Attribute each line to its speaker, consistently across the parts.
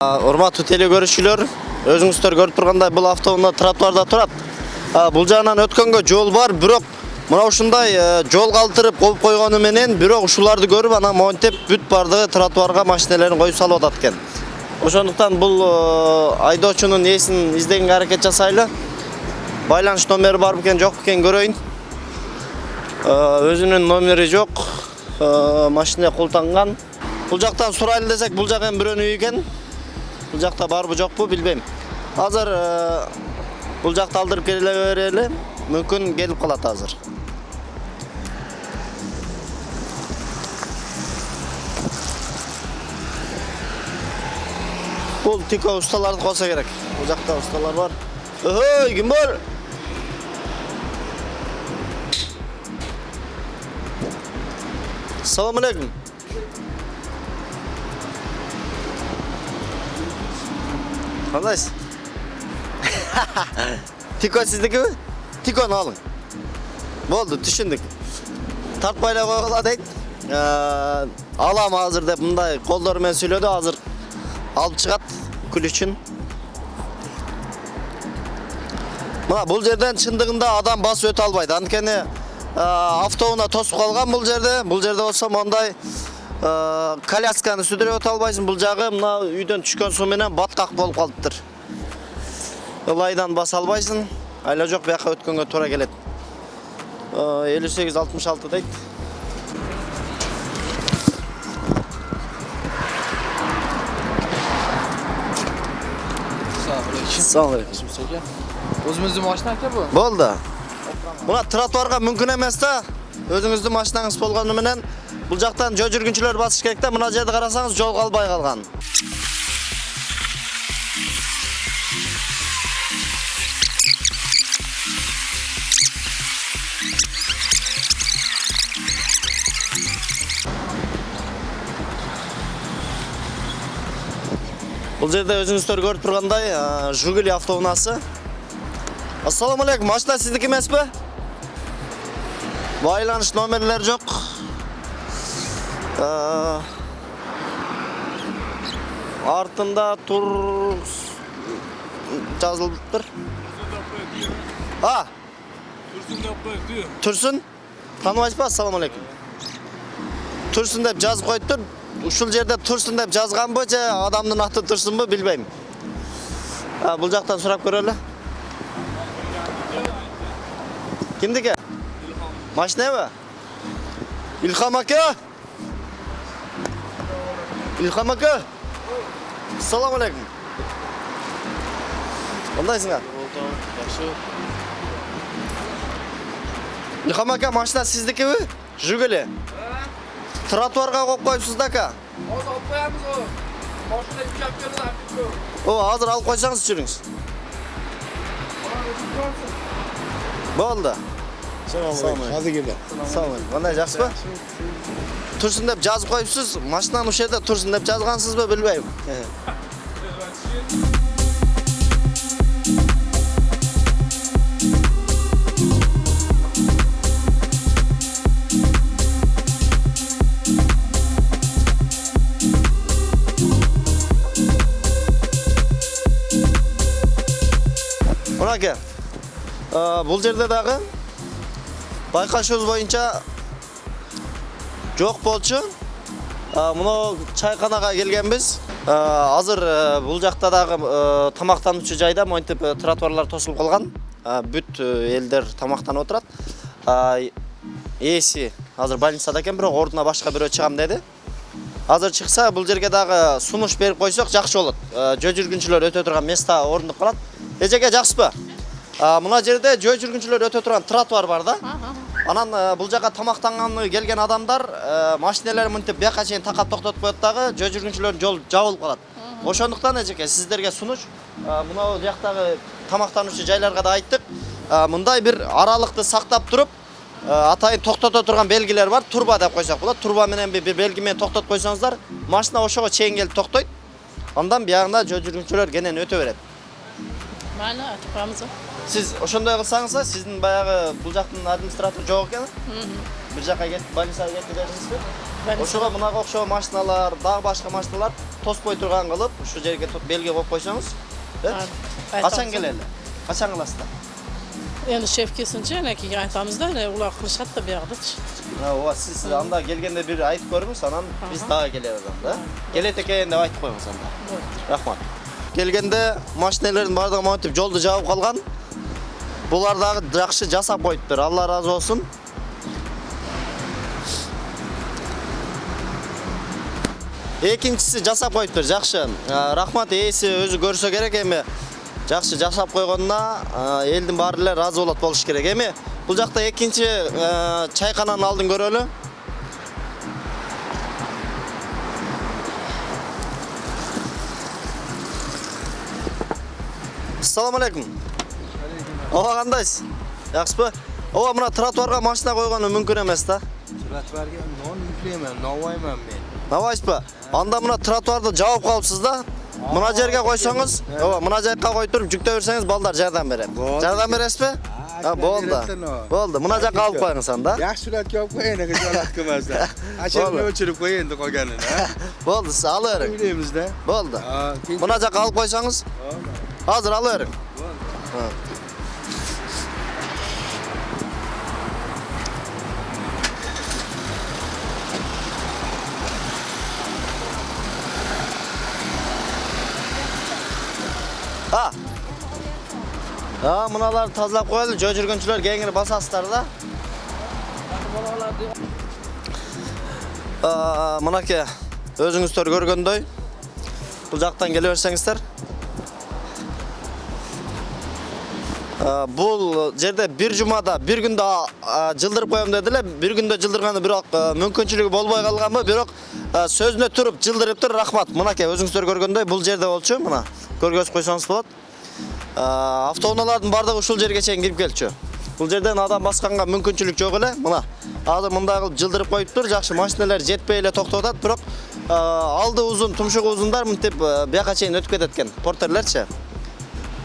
Speaker 1: Урматтуу телекөрүүчүлөр, өзүңүздөр көрүп тургандай бул автоунаа тротуарда турат. Бул жагынан өткөнгө жол бар, бирок мына ушундай жол калтырып коюп койгону менен, бирок ушуларды көрүп анан монтеп бүт бардыгы тротуарга машиналерин коюп салып атат экен. Ошондуктан бул айдоочунун ээсин издегенге аракет жасайлы. Байланыш номери бар бекен, жок бекен көрөйүн. Өзүнүн номери жок. Машина култанган. Бул жактан сурайлы десек, бул жак эми бирөөнүн үйү экен. Бул жакта барбы жокпу билбейм. Азыр бул жакты алдырып келе берели. Мүмкүн келип калат азыр. Бул тико усталарды колсо керек. Бул жакта усталар бар. Ой, ким бар? Assalamu alaikum. Qandaysiz? Tiko siznikimi? Tikoni oling. Bo'ldi, tushundik. Tartpayla qo'yg'ila deydi. Alam hozir deb bunday qo'llar bilan söyledi, hozir olib chiqat kul uchun. Mana bu yerden чындыгында адам басып өтө албайт. Анткени автоунаа тосуп калган бул жерде. Бул жерде болсо мондай колясканы сүдүрөп өтө албайсың. Бул жагы мына үйдөн түшкөн суу менен баткак болуп калыптыр. Ылайдан баса албайсың. Айла жок, бияка өткөнгө туура келет. 58-66 дейт. Assalomu alaykum.
Speaker 2: O'zimizning mashina aka bu.
Speaker 1: Bo'ldi. Buna trotuarga mumkin emas da. O'zingizning mashinangiz bo'lgani bilan bu jaqdan joy жүргүнчүлөр басыш керек да. Мына жерде карасаңыз жол калбай калган. Бул жерде өзүңүздөр көрүп тургандай Жигули автоунаасы. Assalamu alaikum, машина сиздики эмеспи? Байланыш номерлери жок. Артында тур жазылыптыр. Турсун? Таныбайсызбы? Assalamu alaikum. Турсун деп жазып коюптур. Ушул жерде турсун деп жазганбы же адамдын аты турсунбу билбейм. Бул жактан сурап көрөлү. Kimdiki? Машина mı? İlham aka. İlham aka. Assalamu alaikum. Qandaysың? İlham aka, машина sizdiki mi? Жигули. Trotuarga qo'yib qo'yibsiz aka.
Speaker 2: Hozir olib qo'yamiz o. Mashina yukab beradi.
Speaker 1: O, hozir olib qo'ysangiz tushirings. Bo'ldi.
Speaker 3: Hadi gel.
Speaker 1: Sağ olun. Qanday yaxshimi? Tursun deb yozib qo'yibsiz. Mashinani o'sha yerda tursun deb yozgansizmi bilmayman. Ona aka. Bul жерде дагы байкашыбыз боюнча жок болчу. Мына чайканага келгенбиз. Азыр бул жакта дагы тамактануучу жайда монтип тротуарлар тосулуп калган. Бүт элдер тамактанып отурат. Эси азыр больницада экен, бирок ордуна башка бирөө чыгам деди. Азыр чыкса бул жерге дагы сунуш берип койсок жакшы болот. Жөө жүргүнчүлөр өтө турган места орнуп калат. Эжеге жакшысызбы? Мына жерде жөө жүргүнчүлөр өтө турган тротуар бар да. Анан бул жака тамактанганы келген адамдар машиналарын мынтип бияка чейин такап токтотуп коет дагы, жөө жүргүнчүлөрдүн жол жабылып калат. Ошондуктан эжеке сиздерге сунуш, мына жактагы тамактануучу жайларга да айттык. Мындай бир аралыкты сактап туруп, атайын токтото турган белгилер бар. Турба деп койсок болот. Турба менен бир белги менен токтотуп койсоңуздар, машина ошого чейин келип токтойт. Андан биягында жөө жүргүнчүлөр кенен өтө берет.
Speaker 4: Mayli, atipamiz.
Speaker 1: Siz ошондой кылсаңыз, сиздин баягы бул жактын администратор жок экен. bir жаққа кетіп, больницаға кетіп бердіңізбі?
Speaker 4: Больницаға.
Speaker 1: Ошоға мына окшоо машиналар, дагы башка машиналар тоспой турган кылып, ушу жерге белге коюп койсоңуз, качан келели? Качан кыласыздар?
Speaker 4: Endi şef kesince keyin aytamızda ular qilishadi da buyog'da.
Speaker 1: Ооба, siz анда келгенде bir айтып көрүңүз, анан биз дагы келебиз анда. Келет экен деп айтып коюңуз анда. Рахмат. Келгенде машиналардын бардыгы монтип жолду жабып калган. Булар дагы жакшы жасап коюптур. Алла разы болсун. Экинчиси жасап коюптур, жакшы. Рахмат, ээси өзү көрсө керек эми. Жакшы жасап койгонуна элдин баары эле разы болуш керек. Эми бул жакта экинчи чайкананын алдын көрөлү. Assalamu alaikum. Ооба, кандайсыз? Жакшысызбы? Ооба, мына тротуарга машина койгону мүмкүн эмес да.
Speaker 3: Тротуарга нон yükleyemem, novayman men.
Speaker 1: Набайсызбы? Анда мына тротуарды жабып калыпсыз да. Мына жерге койсоңуз, ооба, мына жакка кой туруп жүктөп берсеңиз балдар жардам берет. Жардам бересизби? Болду. Мына жакка алып коюңуз анда.
Speaker 3: Yaxshi suratga olib qo'ying, aka jo'natib qilmasdan. Ashuni o'chirib qo'ying endi qolganini, ha?
Speaker 1: Болду, siz alavering.
Speaker 3: Uylaymizda.
Speaker 1: Болду. Мына жакка алып койсоңуз, азыр алавериң. Мыналарды тазалап коелу, жөө жүргүнчүлөр кеңири басасыздар да. Мынаке өзүңүздөр көргөндөй бул жактан келе берсеңиздер. Бул жерде бир жумада, бир күндө жылдырып коем деди эле, бир күндө жылдырганы бирок мүмкүнчүлүгү болбой калганбы, бирок сөзүнө туруп жылдырыптыр. Рахмат. Мынаке өзүңүздөр көргөндөй бул жерде болчу, мына көргөзүп койсоңуз болот. Автоунаалардын бардыгы ушул жерге чейин кирип келчү. Бул жерден адам басканга мүмкүнчүлүк жок эле. Мына азыр мындай кылып жылдырып коюптур. Жакшы, машиналар жетпей эле токтоп атат, бирок алды узун, тумшугу узундар мынтип бияка чейин өтүп кетет экен, портерлерчи.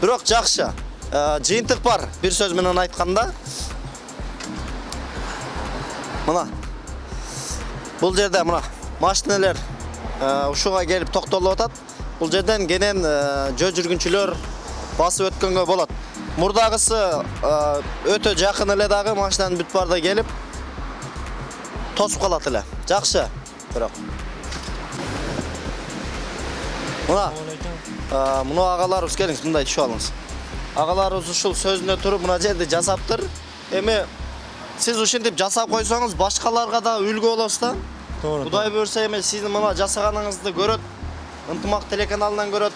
Speaker 1: Бирок жакшы. Жыйынтык бар, бир сөз менен айтканда. Мына бул жерде мына машиналар ушуга келип токтолуп атат. Бул жерден кенен жөө жүргүнчүлөр басып өткөнгө болот. Мурдагысы өтө жакын эле дагы машинанын бүт барда келип тосуп калат эле. Жакшы, бирок. Мына агаларыбыз келиңиз, мындай түшүп алыңыз. Агаларыбыз ушул сөзүнө туруп мына жерди жасаптыр. Эми сиз ушинтип жасап койсоңуз башкаларга да үлгү болосуз да. Кудай буйрса эми сиздин мына жасаганыңызды көрөт, Ынтымак телеканалынан көрөт.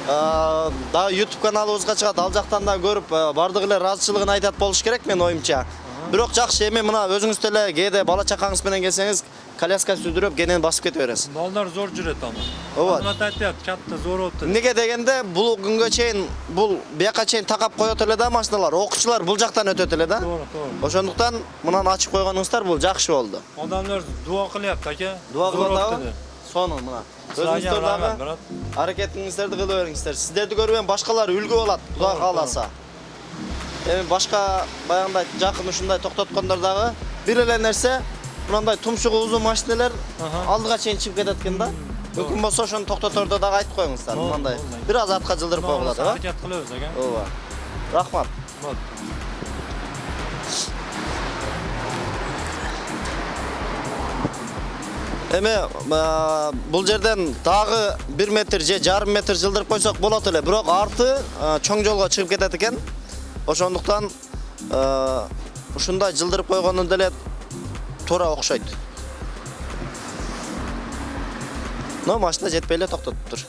Speaker 1: Да YouTube каналыбызга чыгат, ал жактан да көрүп, бардыгы эле ыраазычылыгын айтат болуш керек мен оюмча. Бирок жакшы, эми мына өзүңүз деле кээде бала чакаңыз менен келсеңиз, коляска сүдүрүп кенен басып кете бересиз.
Speaker 5: Балдар зор жүрөт аны.
Speaker 1: Ооба.
Speaker 5: Айтат, катта зор болуптур.
Speaker 1: Неге дегенде, бул күнгө чейин, бул бияка чейин такап коет эле да машиналар, окуучулар бул жактан өтөт эле да.
Speaker 5: Туура.
Speaker 1: Ошондуктан мынаны ачып койгонуңуздар бул жакшы болду.
Speaker 5: Адамдар дуа кылат, ака.
Speaker 1: Дуа кылат. Сону мына. Өзүңүздөр дагы аракетиңиздерди кыла бериңиздер. Сиздерди көрүп башкалар үлгү болот, Кудай кааласа. Эми башка баягындай жакын ушундай токтоткондор дагы бир эле нерсе, мындай тумшугу узун машиналар алдыга чейин чыгып кетет экен да. Мүмкүн болсо ошону токтоторду дагы айтып коюңуздар. Мындай бир аз атка жылдырып койгула, ооба?
Speaker 5: Аракет кылабыз, ака.
Speaker 1: Ооба. Рахмат. Эми бул жерден дагы 1 метр же жарым метр жылдырып койсок болот эле, бирок арты чоң жолго чыгып кетет экен. Ошондуктан ушундай жылдырып койгону деле туура окшойт. Но машина жетпей эле токтотуптур.